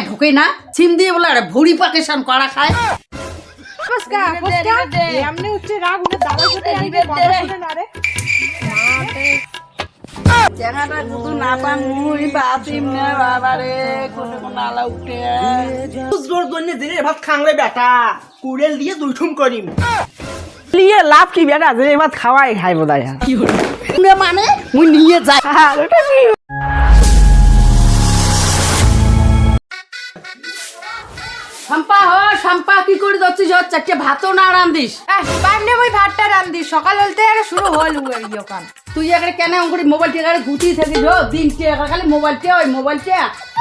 ঢোকে না সিম দিয়ে বলে আরে ভুড়ি পাকিস্তান করা খায় এমনি হচ্ছে রাগ উঠে দাদা সাথে আইবে কথা শুনে না রে জায়গাটা শুধু না পান মুই বাতিম না বাবারে কোনে কোন আলা উঠে জোর জন্য দিনে ভাত খাংরে বেটা কুড়েল দিয়ে দুই ঠুম করিম লিয়ে লাভ কি বেটা যে ভাত খাওয়াই খাই বোধ হয় মানে মুই নিয়ে যাই শাম্পা শাম্পা কি করে যাচ্ছিস চারটে ভাতও না রান্ধিস পারলে ওই ভাতটা রান্ধি সকাল হলতে আর শুরু হল ওখান তুই এখানে কেন করে মোবাইল টেকা ঘুটি থাকিস দিন টেকা খালি মোবাইলটা ওই মোবাইলটা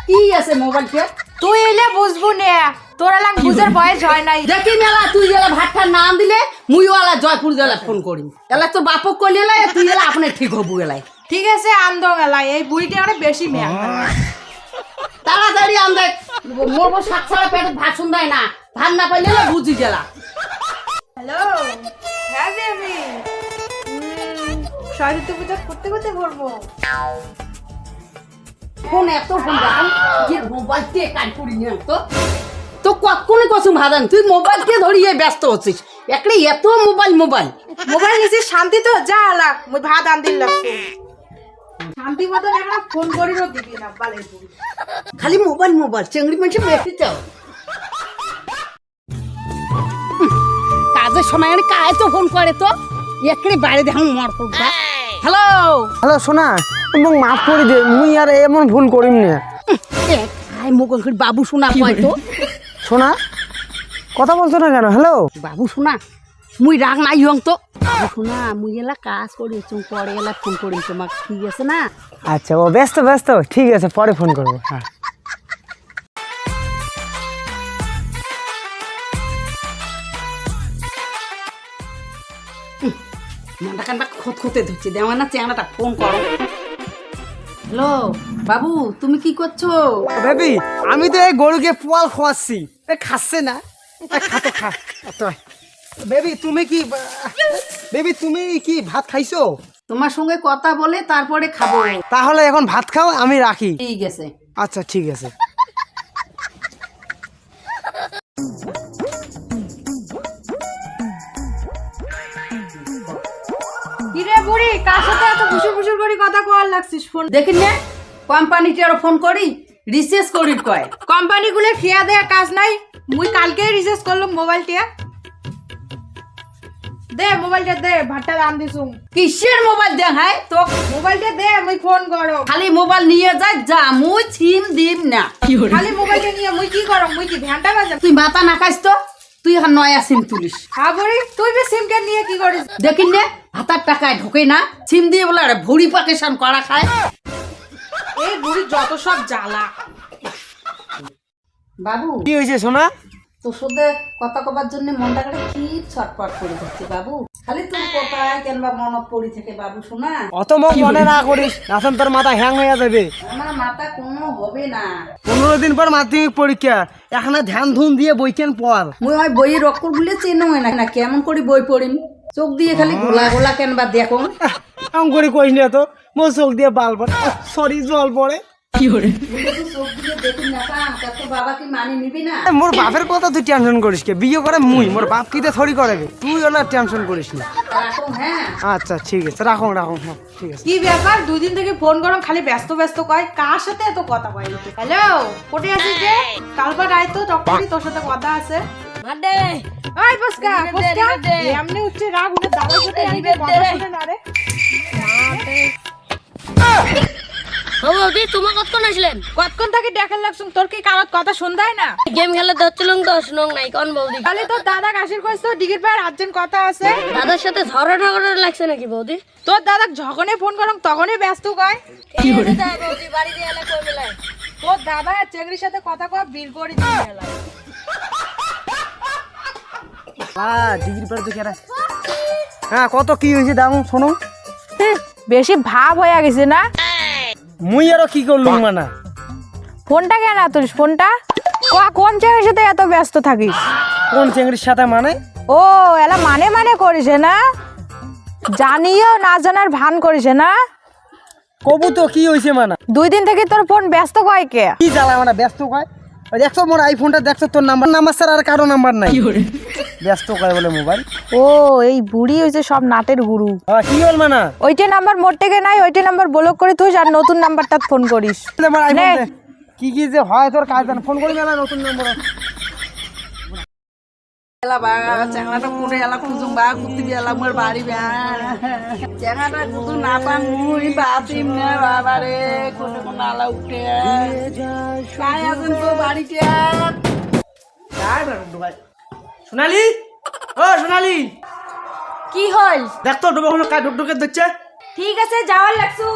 কি আছে মোবাইলটা তুই এলে বুঝবো নে তোরা লাং বুঝার বয়স হয় নাই দেখি মেলা তুই এলা ভাতটা না দিলে মুই ওলা জয়পুর জেলা ফোন করি এলা তো বাপক কইলে এলাই তুই এলা আপনি ঠিক হবু এলাই ঠিক আছে আন্দো মেলায় এই বুড়িটা আরে বেশি মেয়া তাড়াতাড়ি আন্দে মোর সাত সারা পেটে ভাত শুনদাই না ভাত না পাইলে এলা বুঝি জেলা হ্যালো হ্যাঁ দেবী সরস্বতী পূজা করতে করতে ভরবো ফোন এত ফোন রাখান যে মোবাইল দিয়ে কাজ করি না তো তো কখনই কসম ভাদান তুই মোবাইল দিয়ে ধরিয়ে ব্যস্ত হচ্ছিস একটা এত মোবাইল মোবাইল নিচে শান্তি তো যা লাগ মুই ভাত আনদিল লাগছে শান্তি মতো একটা ফোন করিরও দিবি না বালে বুড়ি খালি মোবাইল চেংড়ি মানুষ বেশি চাও কাজের সময় কায় তো ফোন করে তো একড়ে বাইরে দেখুন মর করবা হ্যালো হ্যালো সোনা এবং মাফ করে দে মুই আর এমন ভুল করিম না খায় মোগল বাবু শোনা কয় তো সোনা কথা বলছো না কেন হ্যালো বাবু শোনা মুই রাগ নাই হং তো বাবু শোনা মুই এলা কাজ করেছি পরে এলা ফোন করিম তোমাক ঠিক আছে না আচ্ছা ও ব্যস্ত ঠিক আছে পরে ফোন করবো হ্যাঁ মনটা কানটা খোঁতে ধরছে দেওয়া না চেংড়াটা ফোন করো হ্যালো বাবু তুমি কি করছো বেবি আমি তো এই গরুকে পোয়াল খোয়াচ্ছি খাচ্ছে না খাতো খা বেবি তুমি কি ভাত খাইছো তোমার সঙ্গে কথা বলে তারপরে খাবো তাহলে এখন ভাত খাও আমি রাখি ঠিক আছে আচ্ছা ঠিক আছে কিরে বুড়ি কার সাথে এত ফুসুর করে কথা কওয়ার লাগছিস ফোন দেখিন না কোম্পানিটারও ফোন করি রিচার্জ করি কয় কোম্পানিগুলো ফিয়া দেয়া কাজ নাই মুই কালকেই রিচার্জ করলাম মোবাইলটা দে মোবাইলটা দে ভাতটা রান দিছুম কিসের মোবাইল দেখ হ্যাঁ তো মোবাইলটা দে মুই ফোন করো খালি মোবাইল নিয়ে যাই যা মুই সিম দিম না খালি মোবাইলটা নিয়ে মুই কি করম মুই কি ঘন্টা বাজাম তুই মাথা না খাইস তো তুই এখন নয়া সিম তুলিস হ্যাঁ বুড়ি তুই বে সিম কার্ড নিয়ে কি করিস দেখিন না হাতার টাকায় ঢোকে না সিম দিয়ে বলে আরে ভুড়ি পাকিস্তান করা খায় এই বুড়ি যত সব জ্বালা বাবু কি হয়েছে সোনা তোর সাথে কথা কবার জন্য মনটা করে কি ছটপট করে যাচ্ছে বাবু খালি তোর কথায় কেনবা মনত পড়ি থেকে বাবু শোনা অত মুখ মনে না করিস এখন তোর মাথা হ্যাং হয়ে যাবে আমার মাথা কোনো হবে না 15 দিন পর মাধ্যমিক পরীক্ষা এখানে ধ্যান ধুন দিয়ে বইকেন পড় মুই হয় বইয়ের অক্ষর গুলো চেনো হয় না কেমন করে বই পড়িম চোখ দিয়ে খালি গোলা গোলা কেনবা দেখো আম করে কইস না তো মোর চোখ দিয়ে বাল পড়ে সরি জল পড়ে চোখ দিয়ে দেখুন না তো বাবা কি মানে নিবি না মোর বাপের কথা তুই টেনশন করিস কে বিয়ে করে মুই মোর বাপ কিতে থরি করাবে তুই ওলা টেনশন করিস না রাখো হ্যাঁ আচ্ছা ঠিক আছে রাখো হ্যাঁ ঠিক আছে কি ব্যাপার দুদিন থেকে ফোন করম খালি ব্যস্ত কয় কার সাথে এত কথা কয় হ্যালো কোটে আছিস যে কালবার আয় তো তখনই তোর সাথে কথা আছে ভাডে ওই বসকা এমনি হচ্ছে রাগ উঠে দাদা সাথে আইবে কথা শুনে না রে বৌদি তোমার কতক্ষণ আসলেন কতক্ষণ থেকে দেখার লাগছুম তোর কি কারত কথা শুনদাই না গেম খেলে ধরছিলাম তো শুনং নাই কোন বৌদি খালি তোর দাদা কাশির কইছ তো ডিগির পায়ের আর্জেন্ট কথা আছে দাদার সাথে ঝগড়া লাগছে নাকি বৌদি তোর দাদা যখনই ফোন করম তখনই ব্যস্ত কয় বৌদি বাড়ি দিয়ে এলে কই বেলায় তোর দাদা চেংড়ির সাথে কথা কয় বীর করে দিয়ে গেলাম ডিগ্রি পরে দেখে হ্যাঁ কত কি হয়েছে দাম শোনো বেশি ভাব হয়ে গেছে না মুই আরো কি করলুম মানা ফোনটা কেন তুলিস ফোনটা কোন চেংড়ির সাথে এত ব্যস্ত থাকিস কোন চেংড়ির সাথে মানে ও এলা মানে করিস না জানিও না জানার ভান করিস না কবু তো কি হয়েছে মানা 2 দিন থেকে তোর ফোন ব্যস্ত কয় কে কি জ্বালা মানে ব্যস্ত কয় ওই দেখছো মোর আইফোনটা দেখছো, তোর নাম্বার স্যার আর কারো নাম্বার নাই, ব্যস্ত করে বলে মোবাইল। ও এই বুড়ি হইছে সব নাটের গুরু। কি বল মানা, ওইটা নাম্বার মোর থেকে নাই, ওইটা নাম্বার ব্লক করে তুই আর নতুন নাম্বারটা ফোন করিস। আমার আইফোন নে। দে। কি কি যে হয় তোর কাজ জান, ফোন করি না নতুন নম্বর। চেংড়াটা করে এলা খুঁজুম বা কুত্তি এলা মোর বাড়ি চেংড়াটা কুতু না পান মুই বাতিম না বাবারে কোনে কোনে আলা উঠে কাই আছেন তো বাড়িতে সোনালি, ও সোনালি, কি হল? দেখ তো ডুবে হলো কাজ ঢুকঢুকে দিচ্ছে। ঠিক আছে যাওয়ার লাগছু।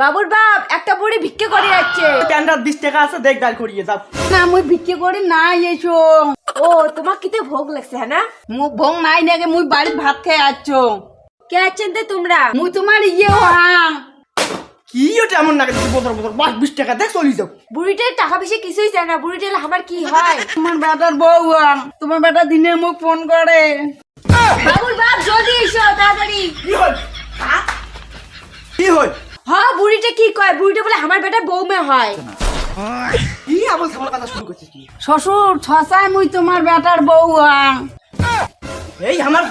বাবুর বাপ একটা বুড়ি ভিক্ষে করে যাচ্ছে। ক্যান্ডার 20 টাকা আছে, দেখ ডাল করিয়ে যাও। না মুই ভিক্ষে করি নাই এসো ও তোমার কিতে ভোগ লাগছে হ্যাঁ না? মুখ ভং নাই নাকি মুই বাড়ির ভাত খেয়ে আছো কে আছেন তে তোমরা? মুই তোমার ইয়ে হাং কি ওটা এমন না বদর বদর 20 টাকা দেখ চলি যাও। বুড়িটার টাকা বেশি কিছুই চায় না, বুড়িটার আমার কি হয়? তোমার বেটার বউ হাং, তোমার বেটা দিনে মুখ ফোন করে। বাবুর বাপ জলদি এসো তাড়াতাড়ি। কি হল? কি হল? হ্যাঁ বুড়িটা কি কয়? বুড়িটা বলে আমার বেটার বউমে হয়। কি আবল খাবার কথা শুরু করছিস তুই? শ্বশুর ছসায় মুই তোমার বেটার বউ হাং এই আমার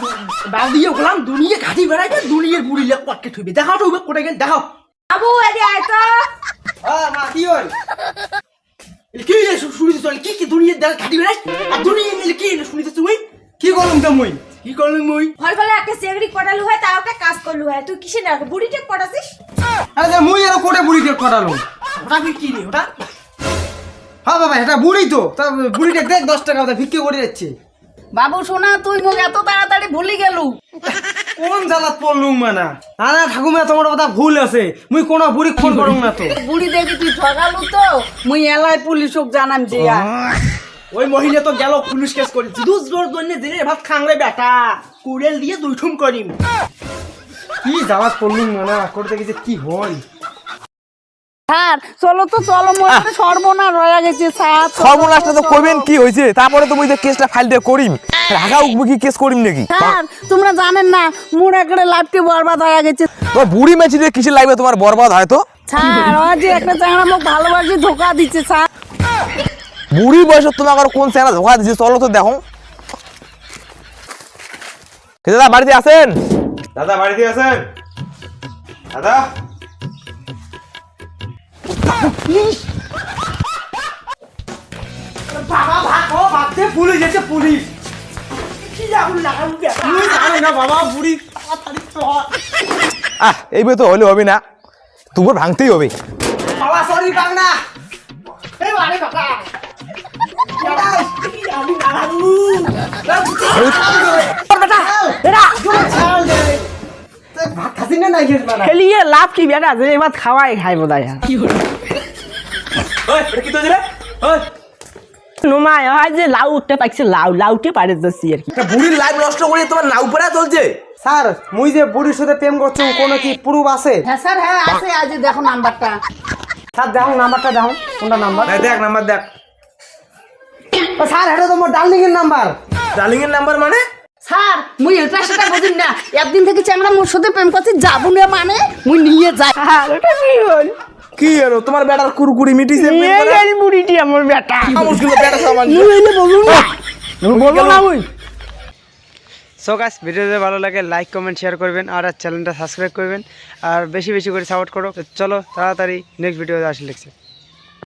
বাল দিয়ে গেলাম দুনিয়া ঘাটি বেড়াইতে, দুনিয়ার বুড়ি লেখ পাটকে থইবে। দেখাও তো কোথায় গেল দেখাও। বাবু এদি আয় তো। মা কি হল? কি শুনিস চল, কি কি দুনিয়ার দেখা ঘাটি বেড়াই আর দুনিয়া মিলে কি শুনিস তুই? কি করলাম তো মুই? কি করলাম মুই? ফলফলে একটা চেংড়ি পটালু হয়, তাও একটা কাজ করলু হয়। তুই কিসে না বুড়িটা পটাছিস? আরে মুই আর কোটে বুড়িকে করালো। ওটা কি রে ওটা? হ্যাঁ বাবা এটা বুড়ি তো, তা বুড়িটা দেখ 10 টাকা ওটা ভিক্ষে করে যাচ্ছে। বাবু সোনা তুই মুখ এত তাড়াতাড়ি ভুলি গেলু কোন জ্বালাত পড়লুম মানা? না ঠাকুমা তোমার কথা ভুল আছে, মুই কোন বুড়ি ফোন করুম না তো। বুড়ি দেখি তুই ঠকালু তো মুই এলাই পুলিশক জানাম যে ওই মহিলা তো গেল পুলিশ কেস করেছি, দুধ জোর জন্য দিনে ভাত খাংলে বেটা কুড়েল দিয়ে দুইঠুম করিম। কি জ্বালাত পড়লুম মানা, করতে গেছে কি হল? স্যার চলো তো চলো মোর একটা সর্বনাশ হয়ে গেছে স্যার সর্বনাশটা তো করবেন কি হয়েছে, তারপরে তো বুঝতে কেসটা ফাইল দিয়ে করিম, রাখা উঠবো কি কেস করিম নাকি? স্যার তোমরা জানেন না মোর একটা লাইফটি বরবাদ হয়ে গেছে তোমার বুড়ি মেচি দিয়ে কিসে লাগবে তোমার বরবাদ হয় তো? স্যার ওই যে একটা চ্যাংড়া মুখ ভালোবাসি ধোকা দিচ্ছে স্যার বুড়ি বয়সে তোমাকে আর কোন চেনা ধোকা দিচ্ছে, চলো তো দেখো। দাদা বাড়িতে আছেন? দাদা বাড়িতে আছেন? দাদা বাবা ভাগো ভাগতে পুলিশ এসে পুলিশ। কি আগুন লাগাবো বেটা? তুই জানো না বাবা বুড়ি তাড়াতাড়ি চল। এইভাবে তো হলে হবে না, তোমার ভাঙতেই হবে। বাবা সরি পাং না। এই বাড়ি বাবা। আগুন লাগাবো। বেটা এরা জোরে ছাড় দে। ভাত খাসি না নাই খেস মানা। খেলিয়ে লাভ কি বেটা, যে এবার খাওয়াই খাইব দায়। ওই এটা কি তো দিলে? ওই নোমায় হয় যে লাউ উঠতে পাইছে, লাউটে পারে যাচ্ছি আর কি। একটা বুড়ির লাইফ নষ্ট করে তোমার নাও পড়া চলছে। স্যার মুই যে বুড়ির সাথে প্রেম করছি কোন কি প্রুফ আছে? হ্যাঁ স্যার হ্যাঁ আছে আজ দেখো নাম্বারটা স্যার দেখো নাম্বারটা দেখো, কোনটা নাম্বার? দেখ নাম্বার দেখ। ও স্যার এটা তো মোর ডার্লিং এর নাম্বার। ডার্লিং এর নাম্বার মানে? স্যার মুই এটা সেটা বুঝিন না, একদিন থেকে চ্যাংড়া মোর সাথে প্রেম করছি যাবো না মানে মুই নিয়ে যাই ওটা কি হল? কি এলো তোমার বেটার কুরকুরি মিটিছে? এই বুড়িটি আমার বেটা। মুশকিল বেটা সামান বলো না ওই। সো গাইস ভিডিও যদি ভালো লাগে লাইক কমেন্ট শেয়ার করবেন আর চ্যানেলটা সাবস্ক্রাইব করবেন আর বেশি বেশি করে সাপোর্ট করো। তো চলো তাড়াতাড়ি নেক্সট ভিডিওতে আসি লিখছে।